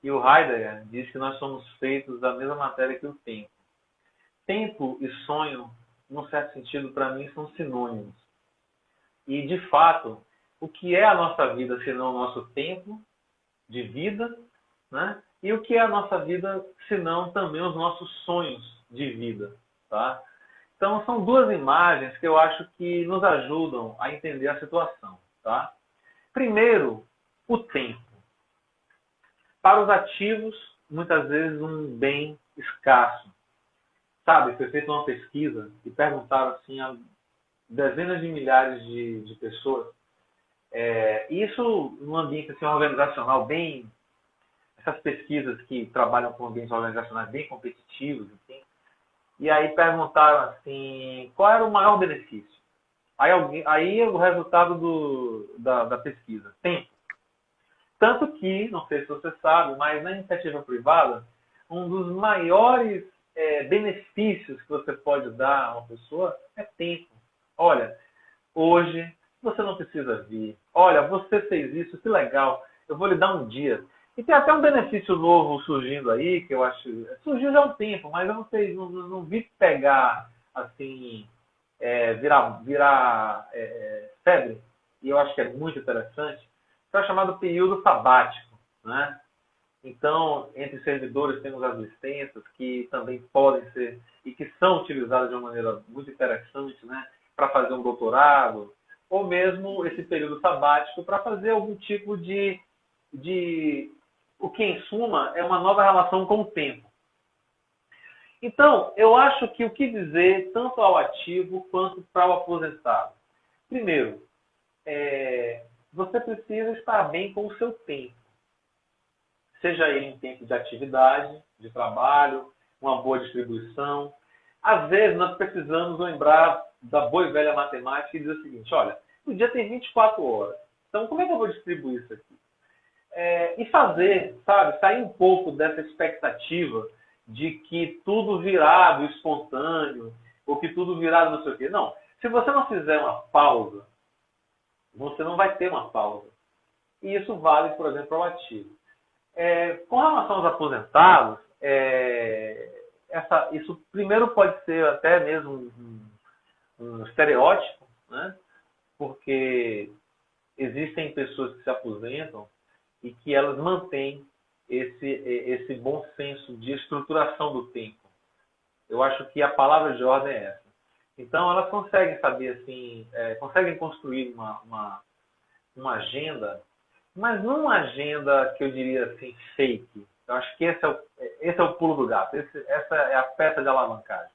E o Heidegger diz que nós somos feitos da mesma matéria que o tempo. Tempo e sonho, num certo sentido, para mim, são sinônimos. E, de fato, o que é a nossa vida, senão o nosso tempo de vida, né? E o que é a nossa vida, senão também os nossos sonhos de vida, tá? Então, são duas imagens que eu acho que nos ajudam a entender a situação, tá? Primeiro, o tempo. Para os ativos, muitas vezes um bem escasso. Sabe, foi feita uma pesquisa e perguntaram assim a dezenas de milhares de pessoas. Isso num ambiente assim, organizacional bem... Essas pesquisas que trabalham com ambientes organizacionais bem competitivos, assim, e aí perguntaram assim, qual era o maior benefício? Aí o resultado da pesquisa, tempo. Tanto que, não sei se você sabe, mas na iniciativa privada, um dos maiores benefícios que você pode dar a uma pessoa é tempo. Olha, hoje você não precisa vir. Olha, você fez isso, que legal. Eu vou lhe dar um dia. E tem até um benefício novo surgindo aí, que eu acho... Surgiu já há um tempo, mas eu não sei, não vi pegar, assim, virar febre. E eu acho que é muito interessante. Que é o chamado período sabático, né? Então, entre servidores temos as licenças que também podem ser e que são utilizadas de uma maneira muito interessante, né, para fazer um doutorado, ou mesmo esse período sabático para fazer algum tipo de o que, em suma, é uma nova relação com o tempo. Então, eu acho que o que dizer tanto ao ativo quanto para o aposentado? Primeiro, você precisa estar bem com o seu tempo. Seja ele em tempo de atividade, de trabalho, uma boa distribuição. Às vezes, nós precisamos lembrar da boa e velha matemática e dizer o seguinte, olha, o dia tem 24 horas, então como é que eu vou distribuir isso aqui? E fazer, sabe, sair um pouco dessa expectativa de que tudo virá do espontâneo, ou que tudo virá do não sei o quê. Não, se você não fizer uma pausa, você não vai ter uma pausa. E isso vale, por exemplo, para o ativo. Com relação aos aposentados, isso primeiro pode ser até mesmo um estereótipo, né? Porque existem pessoas que se aposentam e que elas mantêm esse bom senso de estruturação do tempo. Eu acho que a palavra de ordem é essa. Então, elas conseguem saber, assim, conseguem construir uma agenda, mas não uma agenda que eu diria assim, fake. Eu acho que esse é o pulo do gato, essa é a peça de alavancagem.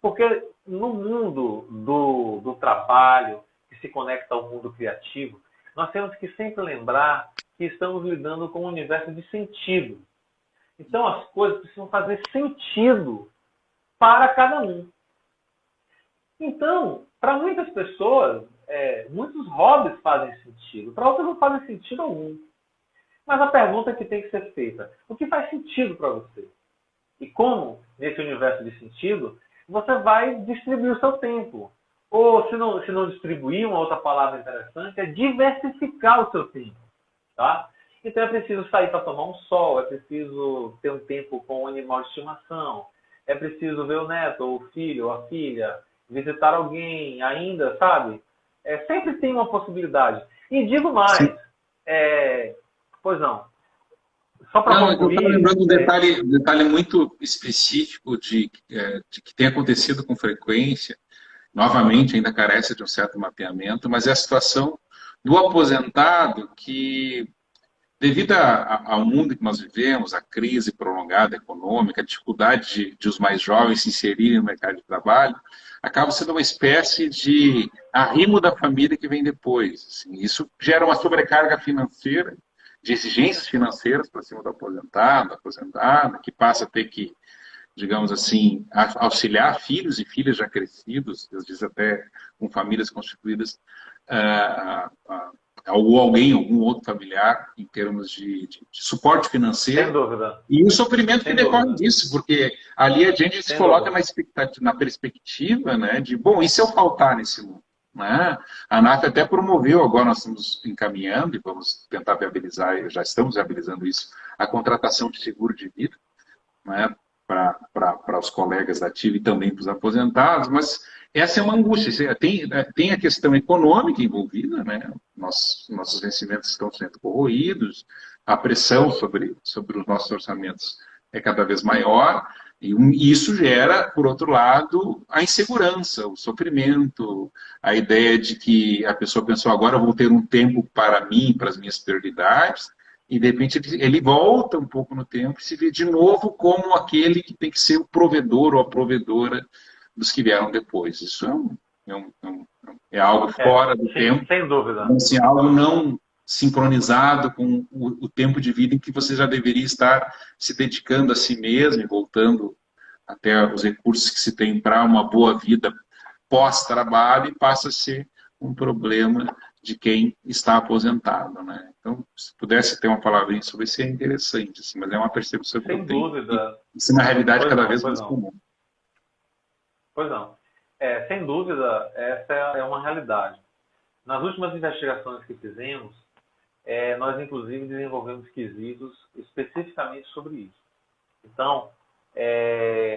Porque no mundo do trabalho, que se conecta ao mundo criativo, nós temos que sempre lembrar que estamos lidando com um universo de sentido. Então, as coisas precisam fazer sentido para cada um. Então, para muitas pessoas, muitos hobbies fazem sentido, para outras não fazem sentido algum. Mas a pergunta que tem que ser feita, o que faz sentido para você? E como, nesse universo de sentido, você vai distribuir o seu tempo? Ou, se não distribuir, uma outra palavra interessante é diversificar o seu tempo. Tá? Então é preciso sair para tomar um sol, é preciso ter um tempo com um animal de estimação, é preciso ver o neto, ou o filho, ou a filha, visitar alguém ainda, sabe? Sempre tem uma possibilidade. E digo mais, pois não, só para concluir... Eu estava lembrando um detalhe muito específico de que tem acontecido com frequência, novamente ainda carece de um certo mapeamento, mas é a situação do aposentado que, devido ao mundo que nós vivemos, a crise prolongada econômica, a dificuldade de os mais jovens se inserirem no mercado de trabalho, acaba sendo uma espécie de arrimo da família que vem depois. Assim. Isso gera uma sobrecarga financeira, de exigências financeiras para cima do aposentado, aposentada, que passa a ter que, digamos assim, auxiliar filhos e filhas já crescidos, às vezes até com famílias constituídas, ou algum outro familiar, em termos de suporte financeiro. Sem dúvida. E o sofrimento que decorre disso, porque ali a gente se coloca na perspectiva, né, de, bom, e se eu faltar nesse mundo? Né? A ANAF até promoveu, agora nós estamos encaminhando e vamos tentar viabilizar, já estamos viabilizando isso, a contratação de seguro de vida, né, para os colegas ativos e também para os aposentados, mas essa é uma angústia. Tem a questão econômica envolvida, né? Nossos vencimentos estão sendo corroídos, a pressão sobre os nossos orçamentos é cada vez maior, e isso gera, por outro lado, a insegurança, o sofrimento, a ideia de que a pessoa pensou, agora eu vou ter um tempo para mim, para as minhas prioridades, e de repente ele volta um pouco no tempo e se vê de novo como aquele que tem que ser o provedor ou a provedora dos que vieram depois. Isso é algo fora do tempo. Sem dúvida. Assim, algo não sincronizado com o tempo de vida em que você já deveria estar se dedicando a si mesmo e voltando até os recursos que se tem para uma boa vida pós-trabalho, e passa a ser um problema de quem está aposentado, né? Então, se pudesse ter uma palavrinha sobre isso, é interessante, assim, mas é uma percepção que eu tenho. Sem dúvida. Isso é uma realidade cada vez mais comum. Pois não. Sem dúvida, essa é uma realidade. Nas últimas investigações que fizemos, nós inclusive desenvolvemos quesitos especificamente sobre isso. Então,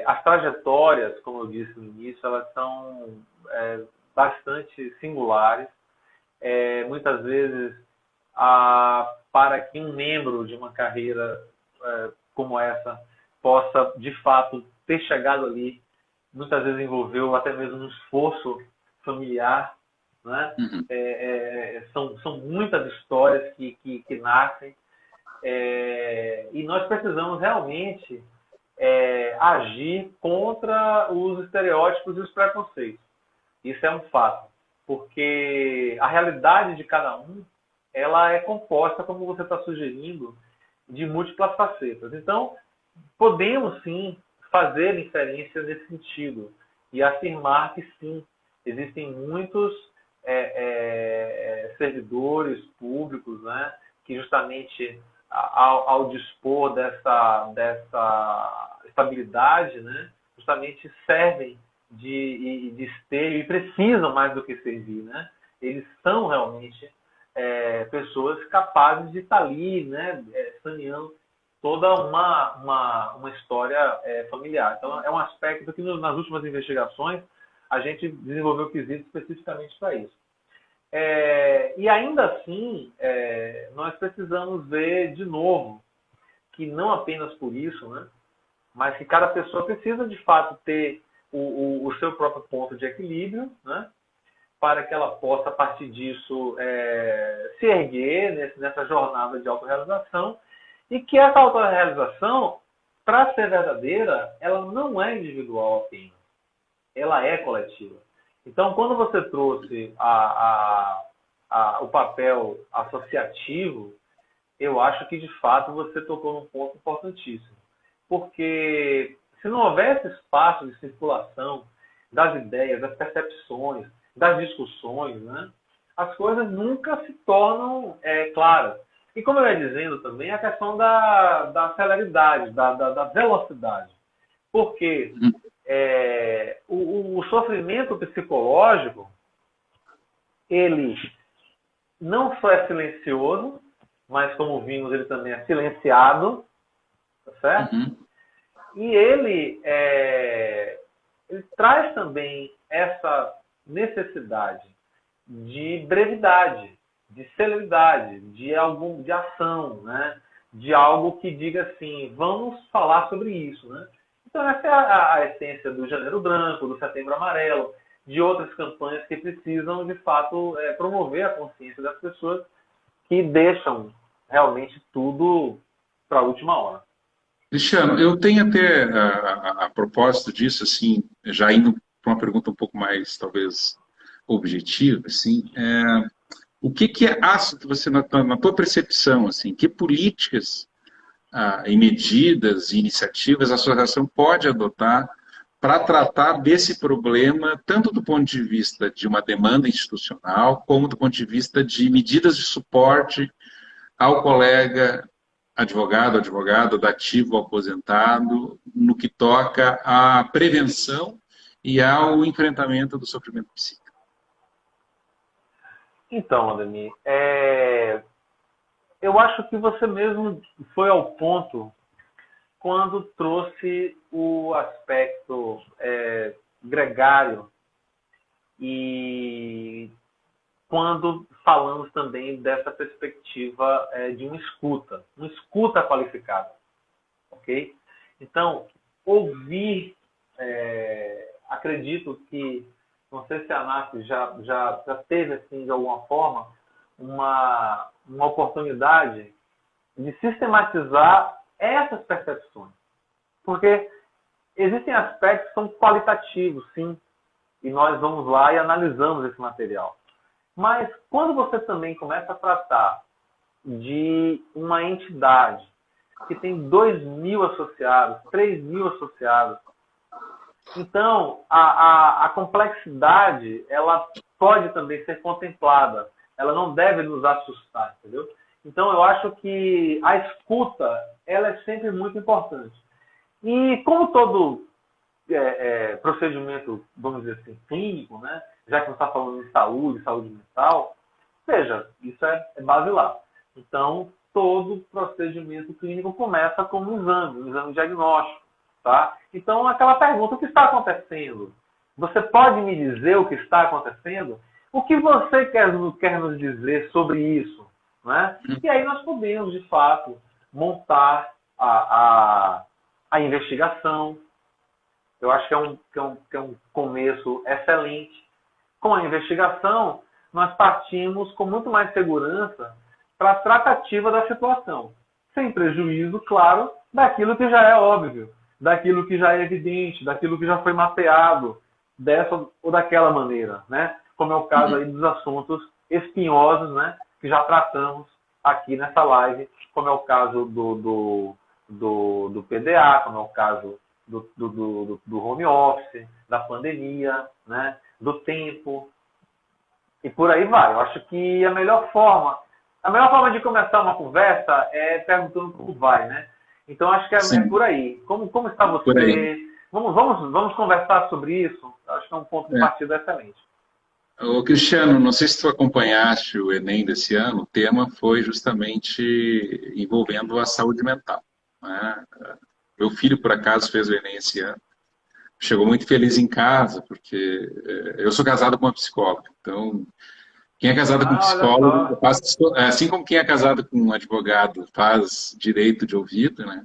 as trajetórias, como eu disse no início, elas são bastante singulares. Muitas vezes, para que um membro de uma carreira como essa possa, de fato, ter chegado ali, muitas vezes envolveu até mesmo um esforço familiar, né? São muitas histórias que nascem, e nós precisamos realmente agir contra os estereótipos e os preconceitos. Isso é um fato, porque a realidade de cada um, ela é composta, como você está sugerindo, de múltiplas facetas. Então, podemos sim fazer inferência nesse sentido e afirmar que sim, Existem muitos servidores públicos, né, que justamente ao dispor dessa estabilidade, né, justamente servem de esteio e precisam mais do que servir, né? Eles são realmente pessoas capazes de estar ali, né, saneando toda uma história familiar. Então, é um aspecto que nas últimas investigações a gente desenvolveu quesitos especificamente para isso. E ainda assim, nós precisamos ver de novo que não apenas por isso, né, mas que cada pessoa precisa de fato ter o seu próprio ponto de equilíbrio, né, para que ela possa, a partir disso, se erguer nessa jornada de autorrealização, e que essa autorrealização, para ser verdadeira, ela não é individual apenas, ela é coletiva. Então, quando você trouxe o papel associativo, eu acho que, de fato, você tocou num ponto importantíssimo. Porque se não houvesse espaço de circulação das ideias, das percepções, das discussões, né, as coisas nunca se tornam claras. E como eu ia dizendo também, a questão da celeridade, da velocidade. Porque o sofrimento psicológico, ele não só é silencioso, mas, como vimos, ele também é silenciado, tá certo? Uhum. E ele traz também essa necessidade de brevidade, de celeridade, de ação, né? De algo que diga assim, vamos falar sobre isso, né? Então, essa é a essência do Janeiro Branco, do Setembro Amarelo, de outras campanhas que precisam, de fato, promover a consciência das pessoas que deixam realmente tudo para a última hora. Cristiano, eu tenho até, a propósito disso, assim, já indo para uma pergunta um pouco mais, talvez, objetiva, assim, o que acha que você, na tua percepção, assim, que políticas e medidas e iniciativas a associação pode adotar para tratar desse problema, tanto do ponto de vista de uma demanda institucional, como do ponto de vista de medidas de suporte ao colega advogado, dativo ou aposentado, no que toca à prevenção e ao enfrentamento do sofrimento psíquico? Então, Ademir, eu acho que você mesmo foi ao ponto quando trouxe o aspecto gregário e quando falamos também dessa perspectiva de uma escuta qualificada, ok? Então, ouvir, acredito que, não sei se a ANAF já teve, assim, de alguma forma, uma oportunidade de sistematizar essas percepções. Porque existem aspectos que são qualitativos, sim, e nós vamos lá e analisamos esse material. Mas quando você também começa a tratar de uma entidade que tem 2.000 associados, 3.000 associados, então a complexidade ela pode também ser contemplada. Ela não deve nos assustar, entendeu? Então eu acho que a escuta ela é sempre muito importante. E como todo procedimento, vamos dizer assim, clínico, né? Já que não está falando de saúde mental, veja, isso é basilar. Então, todo procedimento clínico começa com um exame diagnóstico, tá? Então, aquela pergunta, o que está acontecendo? Você pode me dizer o que está acontecendo? O que você quer nos dizer sobre isso? Né? E aí nós podemos, de fato, montar a investigação. Eu acho que é um começo excelente. Com a investigação, nós partimos com muito mais segurança para a tratativa da situação, sem prejuízo, claro, daquilo que já é óbvio, daquilo que já é evidente, daquilo que já foi mapeado dessa ou daquela maneira, né? Como é o caso aí dos assuntos espinhosos, né? Que já tratamos aqui nessa live, como é o caso do PDA, como é o caso do home office, da pandemia, né? do tempo, e por aí vai. Eu acho que a melhor forma de começar uma conversa é perguntando como vai, né? Então, acho que é Sim, por aí. Como está por aí. você? Vamos conversar sobre isso? Acho que é um ponto de É. partida excelente. Ô, Cristiano, não sei se tu acompanhaste o Enem desse ano, o tema foi justamente envolvendo a saúde mental, né? Meu filho, por acaso, fez o Enem esse ano. Chegou muito feliz em casa, porque eu sou casado com uma psicóloga. Então, quem é casado com um Ah, olha psicólogo, só. assim como quem é casado com um advogado faz direito de ouvido, né?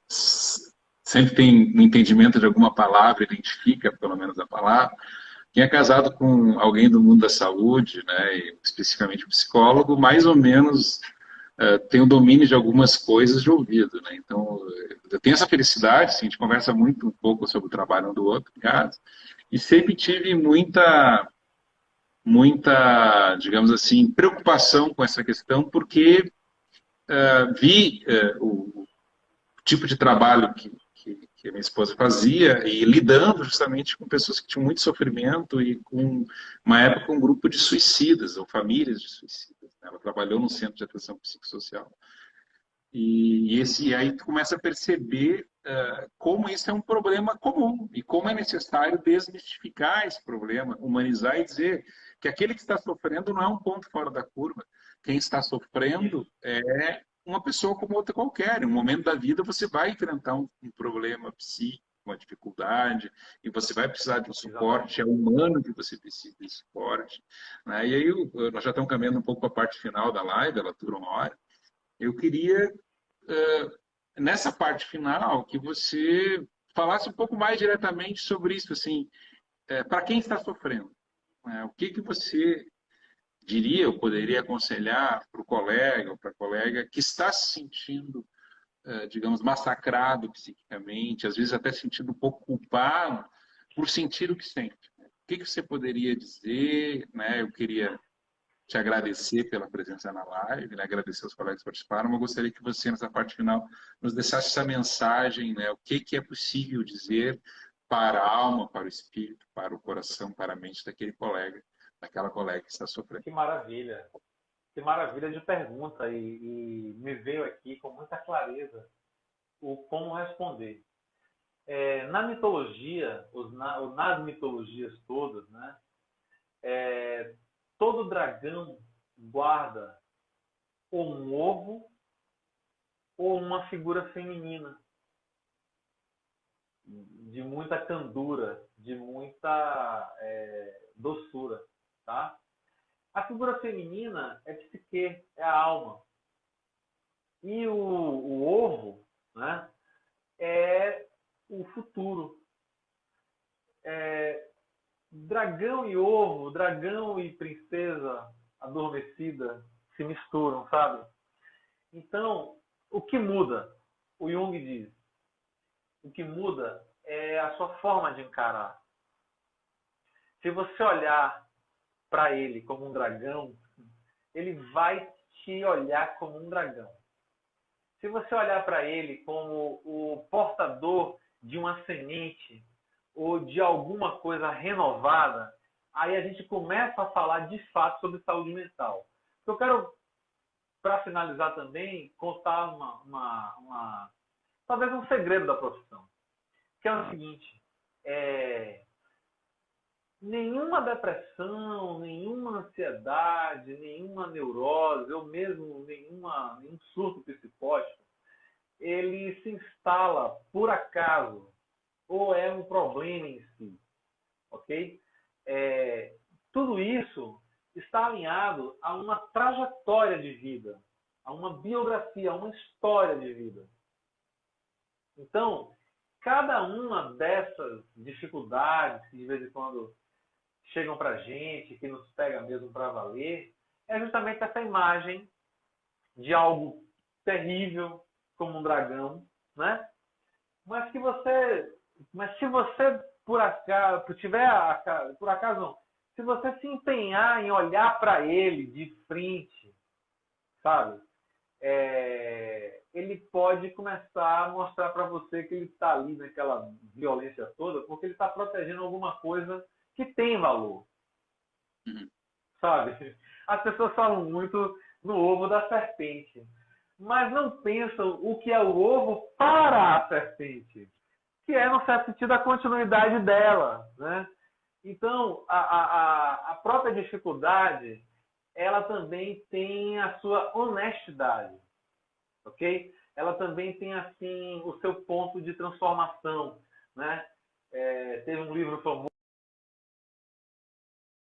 Sempre tem um entendimento de alguma palavra, identifica pelo menos a palavra. Quem é casado com alguém do mundo da saúde, né, e especificamente um psicólogo, mais ou menos tem o domínio de algumas coisas de ouvido, né? Então, eu tenho essa felicidade, assim, a gente conversa muito um pouco sobre o trabalho um do outro, em casa, e sempre tive muita, digamos assim, preocupação com essa questão, porque vi o tipo de trabalho que a minha esposa fazia e lidando justamente com pessoas que tinham muito sofrimento e com uma época um grupo de suicidas ou famílias de suicidas, né? Ela trabalhou no centro de atenção psicossocial e aí tu começa a perceber como isso é um problema comum e como é necessário desmistificar esse problema, humanizar e dizer que aquele que está sofrendo não é um ponto fora da curva. Quem está sofrendo Isso. é uma pessoa como outra qualquer. Em um momento da vida você vai enfrentar um problema psíquico, uma dificuldade, e você vai precisar de um Exatamente. suporte, é humano que você precisa de suporte. Né? E aí nós já estamos caminhando um pouco para a parte final da live, ela dura uma hora. Eu queria nessa parte final, que você falasse um pouco mais diretamente sobre isso, assim, para quem está sofrendo, né? O que que você diria ou poderia aconselhar para o colega ou para a colega que está se sentindo, digamos, massacrado psiquicamente, às vezes até sentindo um pouco culpado por sentir o que sente? O que que você poderia dizer, né? Eu queria te agradecer pela presença na live, né? Agradecer aos colegas que participaram, mas eu gostaria que você, nessa parte final, nos deixasse essa mensagem, né? O que que é possível dizer para a alma, para o espírito, para o coração, para a mente daquele colega, daquela colega que está sofrendo. Que maravilha. Que maravilha de pergunta. E me veio aqui com muita clareza o como responder. Na mitologia, nas mitologias todas, né? Todo dragão guarda ou um ovo ou uma figura feminina de muita candura, de muita doçura, tá? A figura feminina é psique, é a alma. E o ovo, né, é o futuro. É, dragão e ovo, dragão e princesa adormecida se misturam, sabe? Então, o que muda? O Jung diz, o que muda é a sua forma de encarar. Se você olhar para ele como um dragão, ele vai te olhar como um dragão. Se você olhar para ele como o portador de uma semente ou de alguma coisa renovada, aí a gente começa a falar de fato sobre saúde mental. Eu quero, para finalizar também, contar talvez um segredo da profissão, que é o seguinte: é, nenhuma depressão, nenhuma ansiedade, nenhuma neurose, ou mesmo nenhum surto psicótico, ele se instala por acaso ou é um problema em si, ok? Tudo isso está alinhado a uma trajetória de vida, a uma biografia, a uma história de vida. Então, cada uma dessas dificuldades que de vez em quando chegam para a gente, que nos pega mesmo para valer, é justamente essa imagem de algo terrível, como um dragão, né? Mas que você, mas se você por acaso por acaso não, se você se empenhar em olhar para ele de frente, sabe? Ele pode começar a mostrar para você que ele está ali naquela violência toda, porque ele está protegendo alguma coisa que tem valor. Sabe? As pessoas falam muito no ovo da serpente, mas não pensam o que é o ovo para a serpente, que é, no certo sentido, a continuidade dela, né? Então, a própria dificuldade, ela também tem a sua honestidade, ok? Ela também tem, assim, o seu ponto de transformação, né? Teve um livro famoso